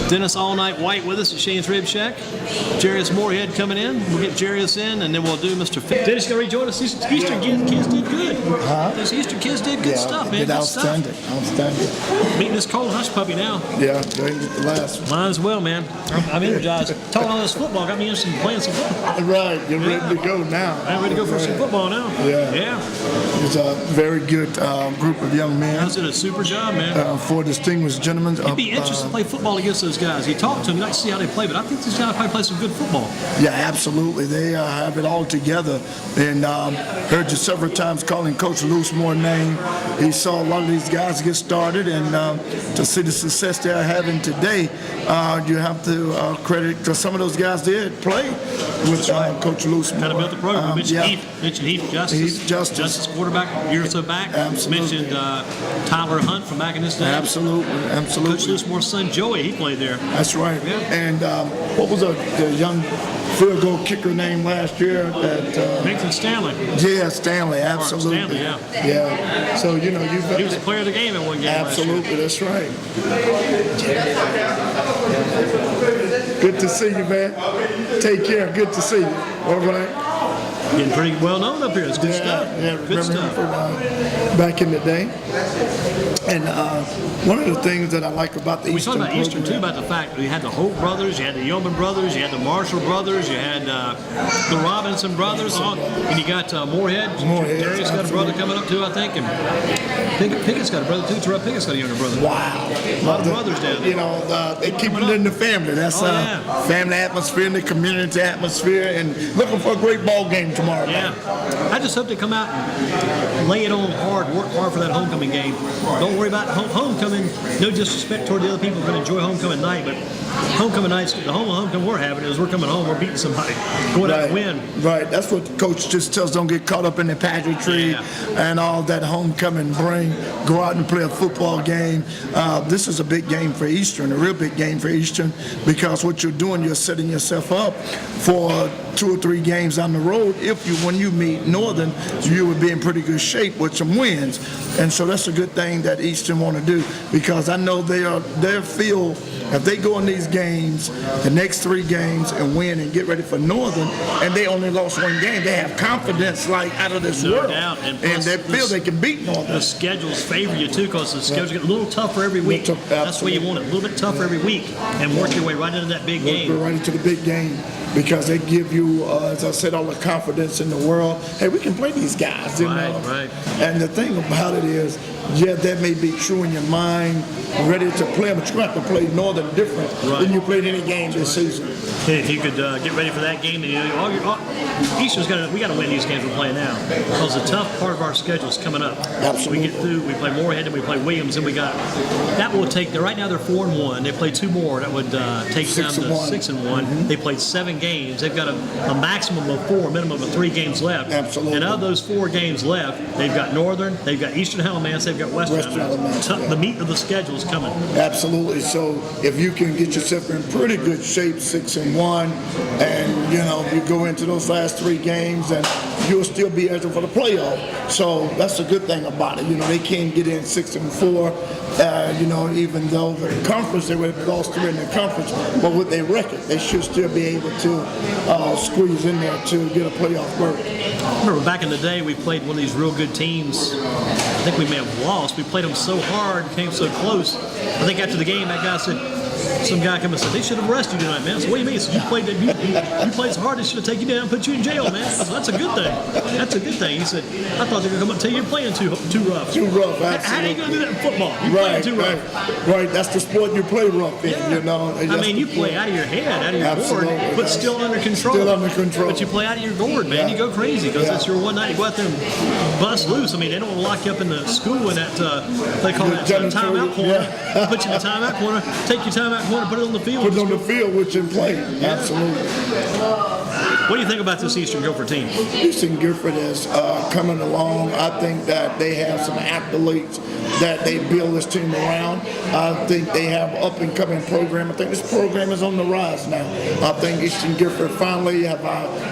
Dennis All Night White with us at Shane's Rib Shack. Jarius Moorhead coming in. We'll get Jarius in, and then we'll do Mr. Fit. Dennis, you going to rejoin us? Eastern kids did good. Those Eastern kids did good stuff, man. Good outstanding. stuff. Outstanding. Meeting this cold hush puppy now. Yeah, go ahead and get the last one. Might as well, man. I'm energized. Talking all this football got me interested in playing some football. Right, you're ready to go now. I'm ready to go for some football now. Yeah. It's a very good group of young men. Guys did a super job, man. 4 distinguished gentlemen. It'd be interesting to play football against those guys. You talk to them, you like to see how they play, but I think these guys probably play some good football. Yeah, absolutely. They have it all together. And heard you several times calling Coach Loosemore name. He saw a lot of these guys get started, and to see the success they're having today, you have to credit, because some of those guys did play with Coach Loosemore. Kind of built the program. Mentioned Heath Justice. Justice quarterback a year or so back. Absolutely. Mentioned Tyler Hunt from back in this day. Absolutely. Coach Loosemore's son Joey, he played there. That's right. Yeah. And what was the young field goal kicker name last year? Nathan Stanley. Yeah, Stanley. Absolutely. Stanley, Yeah. So he was a player of the game in one game. Absolutely, that's right. Good to see you, man. Take care. Good to see you. All right. Getting pretty well known up here. It's good stuff. Yeah, good stuff. From, back in the day. And one of the things that I like about the we Eastern talked about Eastern, program, too, about the fact that you had the Hope brothers, you had the Yeoman brothers, you had the Marshall brothers, you had the Robinson brothers, and you got Moorhead. Darius got a brother coming up, too, I think. And Pickett's got a brother, too. Terrell Pickett's got a younger brother. Wow. A lot of brothers down there. You know, they keep it in the family. That's family atmosphere and the community atmosphere, and looking for a great ball game tomorrow night. I just hope they come out and lay it on hard, work hard for that homecoming game. Don't worry about homecoming. No disrespect toward the other people who are going to enjoy homecoming night, but homecoming night's the homecoming we're having is we're coming home, we're beating somebody, going out and win. Right. That's what the coach just tells. Don't get caught up in the pageantry and all that homecoming bring. Go out and play a football game. This is a big game for Eastern, a real big game for Eastern, because what you're doing, you're setting yourself up for 2 or 3 games down the road. When you meet Northern, you would be in pretty good shape with some wins. And so that's a good thing that Eastern want to do, because I know they feel if they go in these games, the next 3 games, and win and get ready for Northern, and they only lost 1 game, they have confidence like out of this world. No doubt. And they feel they can beat Northern. The schedules favor you, too, because the schedules get a little tougher every week. That's the way you want it, a little bit tougher every week, and work your way right into that big game. Right into the big game, because they give you, as I said, all the confidence in the world. Hey, we can play these guys. Right. And the thing about it is, yeah, that may be true in your mind, ready to play, but you're going to have to play Northern different than you played any game this season. If you could get ready for that game, Eastern's we got to win these games we're playing now, because the tough part of our schedule is coming up. Absolutely. We get through, we play Moorhead, and we play Williams, and that will take. Right now they're 4-1. They play 2 more. That would take them to 6-1. They played 7 games. They've got a maximum of 4, minimum of 3 games left. Absolutely. And of those 4 games left, they've got Northern, they've got Eastern Alamance, they've got Western Alamance. The meat of the schedule is coming. Absolutely. So if you can get yourself in pretty good shape, 6-1, and you go into those last 3 games, and you'll still be eligible for the playoff. So that's a good thing about it. They can't get in 6-4. Even though the conference, they would have lost 3 in the conference, but with their record, they should still be able to squeeze in there to get a playoff berth. I remember back in the day, we played one of these real good teams. I think we may have lost. We played them so hard, came so close. I think after the game, that guy said, some guy came and said, they should have arrested you tonight, man. So what do you mean? So you played so hard, they should have taken you down and put you in jail, man. I said, that's a good thing. That's a good thing. He said, I thought they were going to come up and tell you you're playing too rough. Too rough, absolutely. How are you going to do that in football? You're playing too rough. Right. That's the sport you play rough in, I mean, you play out of your head, out of your board, but still under control. Still under control. But you play out of your board, man. You go crazy because it's your one night. You go out there and bust loose. I mean, they don't want to lock you up in the school in that, they call that timeout corner. Put you in the timeout corner, take your timeout corner, put it on the field. Put it on the field, which in play. Absolutely. What do you think about this Eastern Guilford team? Eastern Guilford is coming along. I think that they have some athletes that they build this team around. I think they have up-and-coming program. I think this program is on the rise now. I think Eastern Guilford finally have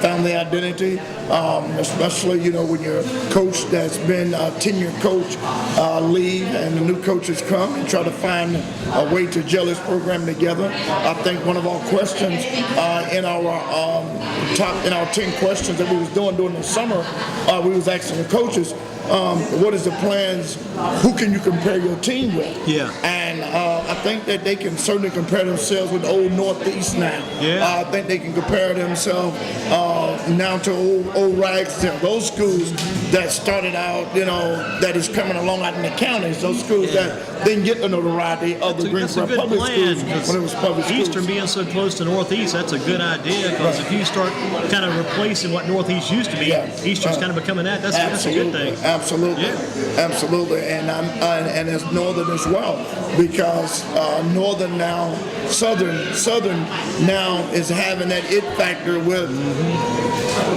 found their identity, especially, when your coach that's been a tenured coach leave and the new coaches come and try to find a way to gel this program together. I think one of our questions in our 10 questions that we was doing during the summer, we was asking the coaches, what is the plans? Who can you compare your team with? Yeah. And I think that they can certainly compare themselves with Old Northeast now. Yeah. I think they can compare themselves now to old Ragsdale. Those schools that started out, that is coming along out in the counties. Those schools that didn't get the notoriety of the Greensboro public schools when it was public schools. Eastern being so close to Northeast, that's a good idea because if you start kind of replacing what Northeast used to be, Eastern's kind of becoming that. That's a good thing. Absolutely, absolutely, and it's Northern as well because Northern now, Southern now is having that it factor with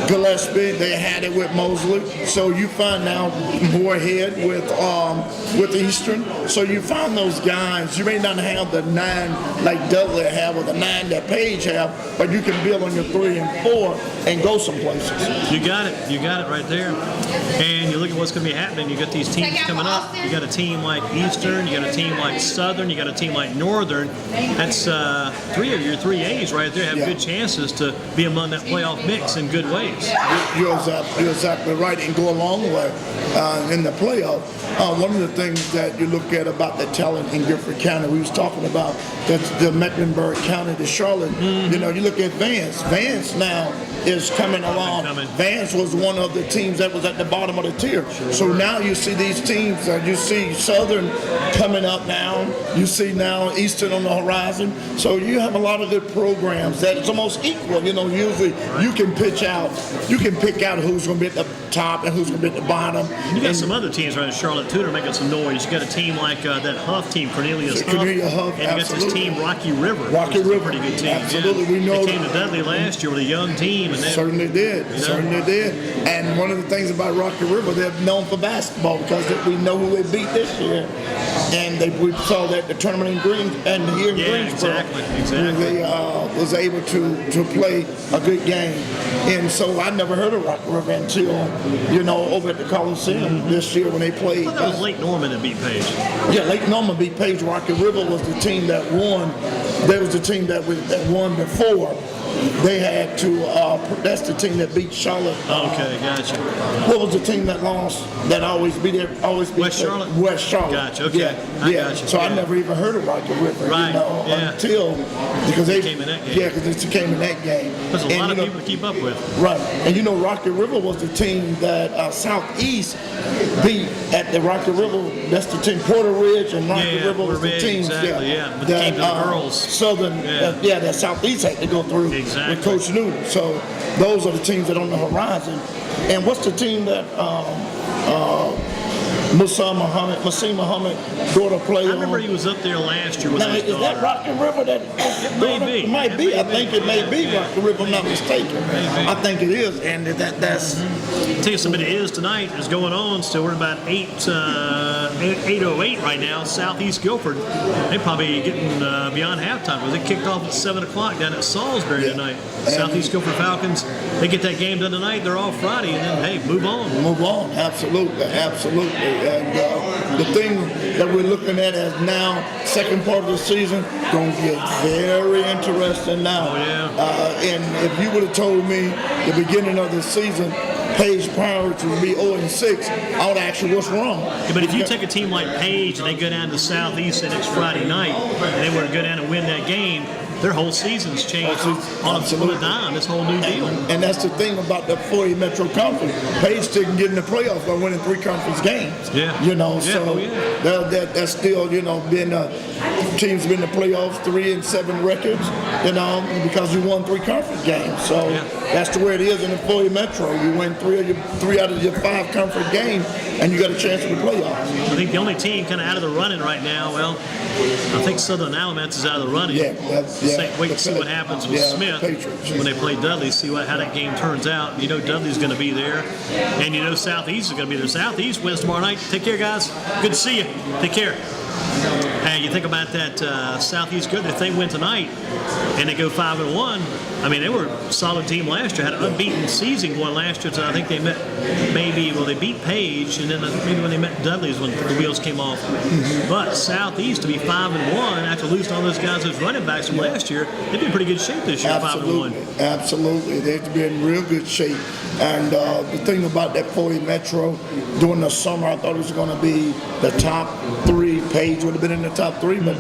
Gillespie. They had it with Mosley, so you find now Moorhead with Eastern. So you find those guys. You may not have the 9 like Dudley have or the 9 that Page have, but you can build on your 3 and 4 and go some places. You got it right there. And you look at what's going to be happening. You got these teams coming up. You got a team like Eastern. You got a team like Southern. You got a team like Northern. That's 3 of your 3 A's right there have good chances to be among that playoff mix in good ways. You're exactly right, and go a long way in the playoff. One of the things that you look at about the talent in Guilford County, we was talking about the Mecklenburg County, the Charlotte. You look at Vance. Vance now is coming along. Vance was one of the teams that was at the bottom of the tier. So now you see these teams. You see Southern coming up now. You see now Eastern on the horizon. So you have a lot of good programs that it's almost equal. Usually you can pick out who's going to be at the top and who's going to be at the bottom. You got some other teams right in Charlotte too that are making some noise. You got a team like that Huff team, Cornelius Huff, and you got this team Rocky River. Rocky River, pretty good team. Absolutely, we know they came to Dudley last year with a young team, and certainly did. And one of the things about Rocky River, they're known for basketball because we know who they beat this year, and we saw that the tournament in Greensboro. Exactly. They was able to play a good game, and so I never heard of Rocky River until over at the Coliseum this year when they played. I thought that was Lake Norman that beat Page. Yeah, Lake Norman beat Page. Rocky River was the team that won. They was the team that won before. They had to, that's the team that beat Charlotte. Okay, gotcha. What was the team that lost, that always beat it? West Charlotte? West Charlotte. Gotcha, okay. Yeah, I yeah. gotcha. So I Yeah. never even heard of Rocky River, Right, yeah. until, because they came in that game. Yeah, because it came in that game. There's a And, lot of you know, people to keep up with. Right, and Rocky River was the team that Southeast beat at the Rocky River. That's the team. Porter Ridge and Rocky Yeah, River was Porter the Ridge, teams. exactly, yeah. But it came to the girls. Southern, that Southeast had to go through Exactly. with Coach Newton. So those are the teams that are on the horizon. And what's the team that Musim Muhammad daughter played I on? remember he was up there last year with Now, his is that daughter. Rocky River that may be. It might be. It may I think be. it may be Yeah. Rocky River, if I'm not mistaken. Maybe. I think it is, and that's Tell you something, it is tonight. Is going on still. We're about 8:08 right now. Southeast Guilford. They probably getting beyond halftime because it kicked off at 7 o'clock down at Salisbury tonight. Southeast Guilford Falcons. They get that game done tonight. They're off Friday, and then hey, move on. move on. Absolutely, absolutely. And the thing that we're looking at as now, second part of the season, going to get very interesting now. Oh, yeah. And if you would have told me the beginning of the season, Page Pirates would be 0-6, I would ask you what's wrong. Yeah, but if you take a team like Page and they go down to Southeast the next Friday night, and they were to go down and win that game, their whole season's changed on a dime. This whole new deal. And that's the thing about the 4A Metro Conference. Page didn't get in the playoffs by winning 3 conference games. Yeah. So that's still, being teams been in the playoffs 3-7 records, because you won 3 conference games. So that's the way it is in the 4A Metro. You win 3 out of your 5 conference games, and you got a chance to the playoffs. I think the only team kind of out of the running right now, well, I think Southern Alamance is out of the running. Wait and see what happens with Smith Patriots. when they play Dudley, see how that game turns out. Dudley's going to be there, and Southeast is going to be there. Southeast wins tomorrow night. Take care, guys. Good to see you. Take care. Hey, you think about that Southeast good. If they win tonight and they go 5-1, I mean, they were a solid team last year. Had an unbeaten season going last year. So I think they met they beat Page, and then maybe when they met Dudley is when the wheels came off. But Southeast to be 5-1 after losing all those guys, those running backs from last year, they'd be in pretty good shape this year. 5-1. Absolutely. They've been in real good shape. And the thing about that 4A Metro, during the summer, I thought it was going to be the top 3. Page would have been in the top 3, but,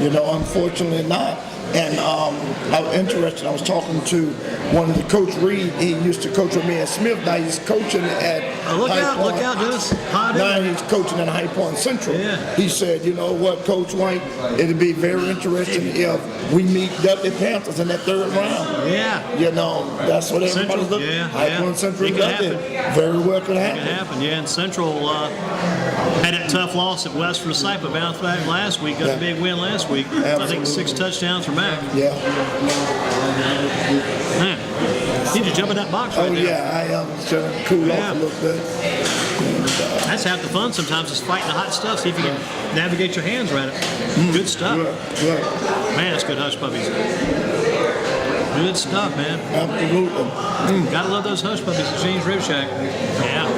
unfortunately not. And I was interested. I was talking to one of the Coach Reed. He used to coach with me at Smith. Now he's coaching at Look High out, Point. look out, Dennis. Now he's coaching at High Point Central. Yeah. He said, you know what, Coach White, it'd be very interesting if we meet Dudley Panthers in that 3rd round. Yeah. That's what everybody's Central, looking yeah, at. High Point Central It could Dudley. happen. Very well could It happen. happened, yeah. And Central had that tough loss at West Forsyth, but bounced back last week. Got a big win last week. I think 6 touchdowns for Mac. Yeah. Man, need to jump in that box right Oh, there. yeah, I am trying to cool off a little bit. That's half the fun sometimes is fighting the hot stuff. See if you can navigate your hands around it. Good stuff. Good. Man, that's good hush puppies. Good stuff, man. Absolutely. Gotta love those hush puppies at James Rib Shack. Yeah.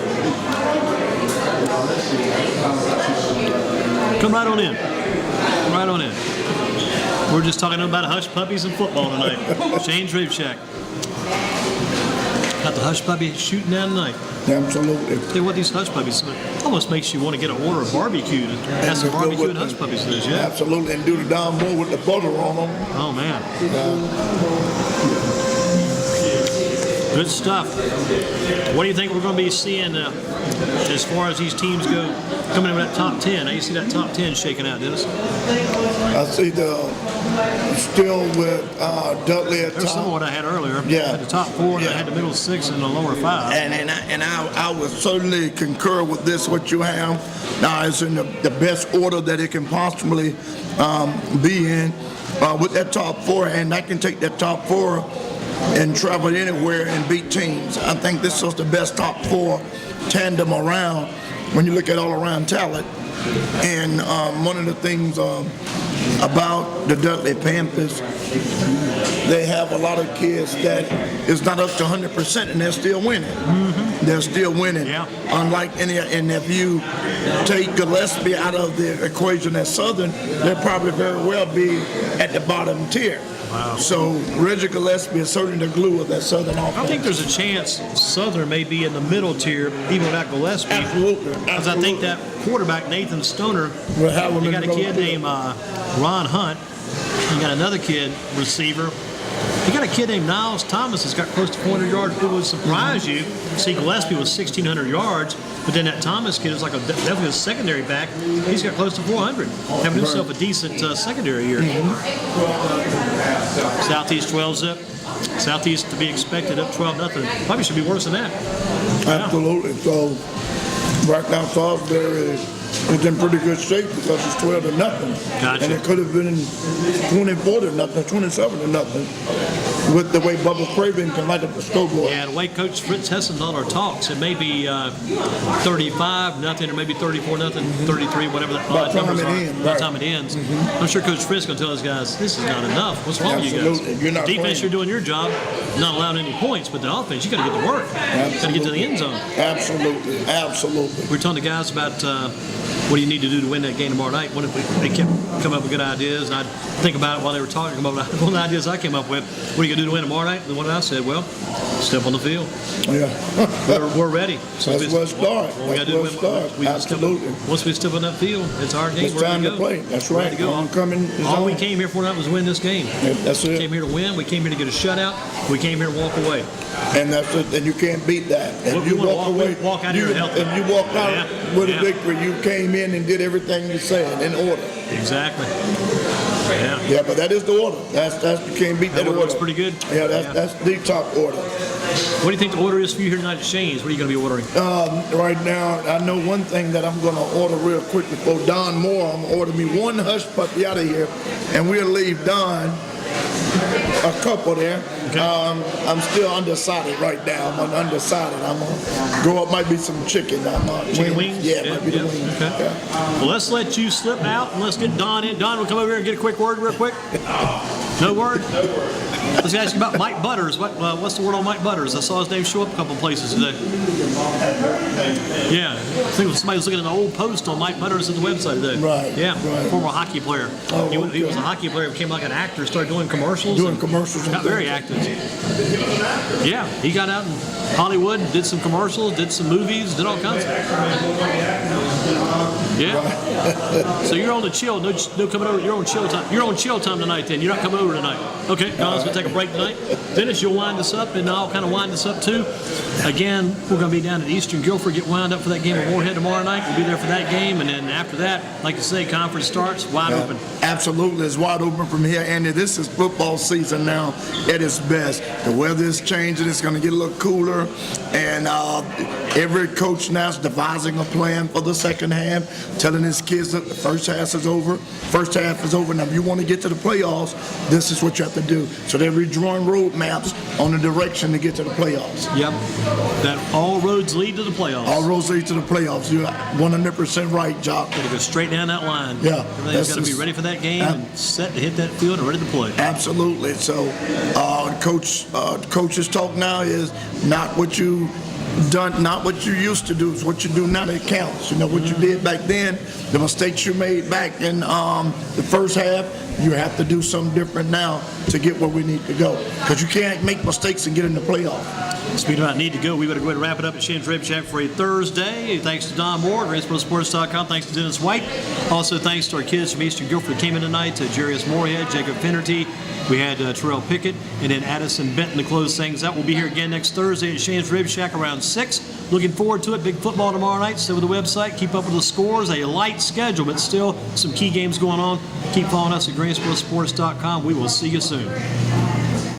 Come right on in. Come right on in. We're just talking about hush puppies and football tonight. Shane's Rib Shack. Got the hush puppy shooting down tonight. Absolutely. Tell you what, these hush puppies almost makes you want to get an order of barbecue. Have some barbecue and hush puppies to this, yeah? Absolutely. And do the Don Moore with the butter on them. Oh, man. Good stuff. What do you think we're going to be seeing as far as these teams go coming in with that top 10? How you see that top 10 shaking out, Dennis? I see still with Dudley at There's top. some of what I had earlier. Yeah. I had the top 4, and I had the middle 6, and the lower 5. And I would certainly concur with this, what you have. Now, it's in the best order that it can possibly be in with that top 4, and I can take that top 4 and travel anywhere and beat teams. I think this is the best top 4 tandem around when you look at all-around talent. And one of the things about the Dudley Panthers they have a lot of kids that is not up to 100% and they're still winning. They're still winning. Yeah. Unlike and if you take Gillespie out of the equation at Southern, they'll probably very well be at the bottom tier. Wow. So Reggie Gillespie is certainly the glue of that Southern offense. I think there's a chance Southern may be in the middle tier, even without Gillespie. Absolutely. Because I think that quarterback, Nathan Stoner, We'll have him you in got a the kid middle. named Ron Hunt. You got another kid, receiver. You got a kid named Niles Thomas that's got close to 400 yards. It would surprise you. See, Gillespie was 1,600 yards, but then that Thomas kid is like definitely a secondary back. He's got close to 400, having himself a decent secondary year. Southeast 12-zip. Southeast to be expected up 12-0. Probably should be worse than that. Absolutely. So right now Salisbury is in pretty good shape because it's 12-0. Gotcha. And it could have been 24-0, 27-0 with the way Bubba Craven can light up the scoreboard. Yeah, the way Coach Fritz Hessendahler talks, it may be 35-0 or maybe 34-0, 33, whatever the By the time numbers it are. ends, By the right. time it ends. I'm sure Coach Fritz is going to tell his guys, this is not enough. What's wrong with you guys? Absolutely. You're not Defense, playing. you're doing your job, not allowing any points, but the offense, you got to get to work. Got to get to the end zone. Absolutely. Absolutely. We were telling the guys about what do you need to do to win that game tomorrow night. What if they kept coming up with good ideas, and I'd think about it while they were talking about one of the ideas I came up with. What are you going to do to win tomorrow night? And what I said, well, step on the field. Yeah. We're ready. So That's where it starts. What we got to That's do, where it starts. Absolutely. Once we step on that field, it's our game. It's We're ready time to go. play. That's We're right. ready to go. Homecoming is All we on. came here for tonight was win this game. That's We it. came here to win. We came here to get a shutout. We came here to walk away. And that's it. And you can't beat that. And We you wanna walk away. walk out here healthy. And you walk out Yeah. with Yeah. a victory. You came in and did everything you said in order. Exactly. Yeah. Yeah, but that is the order. That's you can't beat that That order. looks pretty good. Yeah, that's the top order. What do you think the order is for you here tonight at Shane's? What are you going to be ordering? Right now, I know one thing that I'm going to order real quick before Don Moore. I'm going to order me one hush puppy out of here, and we'll leave Don a couple there. Okay. I'm still undecided right now. I'm undecided. I'm going to go up, might be some chicken. Chicken wings? Yeah, might be the wings. Okay. Yeah. Well, let's let you slip out and let's get Don in. Don, will come over here and get a quick word real quick. No word? Let's ask you about Mike Butters. What's the word on Mike Butters? I saw his name show up a couple places today. Yeah, I think somebody was looking at an old post on Mike Butters at the website today. Right, Yeah, right. former hockey player. Oh, He was a okay. hockey player, became like an actor, started doing commercials. Doing and commercials and Got very things. active. Yeah, he got out in Hollywood, did some commercials, did some movies, did all kinds of Yeah. So you're on the chill. No coming over. You're on chill time. You're on chill time tonight. Then you're not coming over tonight. Okay. Don's gonna take a break tonight. Dennis, you'll wind us up, and I'll kind of wind us up too. Again, we're gonna be down at Eastern Guilford, get wound up for that game at Moorhead tomorrow night. We'll be there for that game, and then after that, like you say, conference starts wide open. Absolutely, it's wide open from here, Andy. This is football season now at its best. The weather is changing. It's going to get a little cooler, and every coach now is devising a plan for the second half, telling his kids that the first half is over. First half is over. Now, if you want to get to the playoffs, this is what you have to do. So they're redrawing roadmaps on the direction to get to the playoffs. Yep. That all roads lead to the playoffs. All roads lead to the playoffs. You're 100% right, Jock. Got to go straight down that line. Yeah. Everything's got to be ready for that game and set to hit that field and ready to play. Absolutely. So, coach's talk now is not what you done, not what you used to do. It's what you do now that counts. You know what you did back then, the mistakes you made back in the first half. You have to do something different now to get where we need to go. Because you can't make mistakes and get in the playoff. Speaking about need to go, we better go ahead and wrap it up at Shane's Rib Shack for a Thursday. Thanks to Don Moore, GreensboroSports.com. Thanks to Dennis White. Also, thanks to our kids from Eastern Guilford who came in tonight, to Jarius Moorhead, Jacob Finnerty. We had Terrell Pickett, and then Addison Benton to close things out. We'll be here again next Thursday at Shane's Rib Shack around 6. Looking forward to it. Big football tomorrow night. Stay with the website. Keep up with the scores. A light schedule, but still some key games going on. Keep following us at GreensboroSports.com. We will see you soon.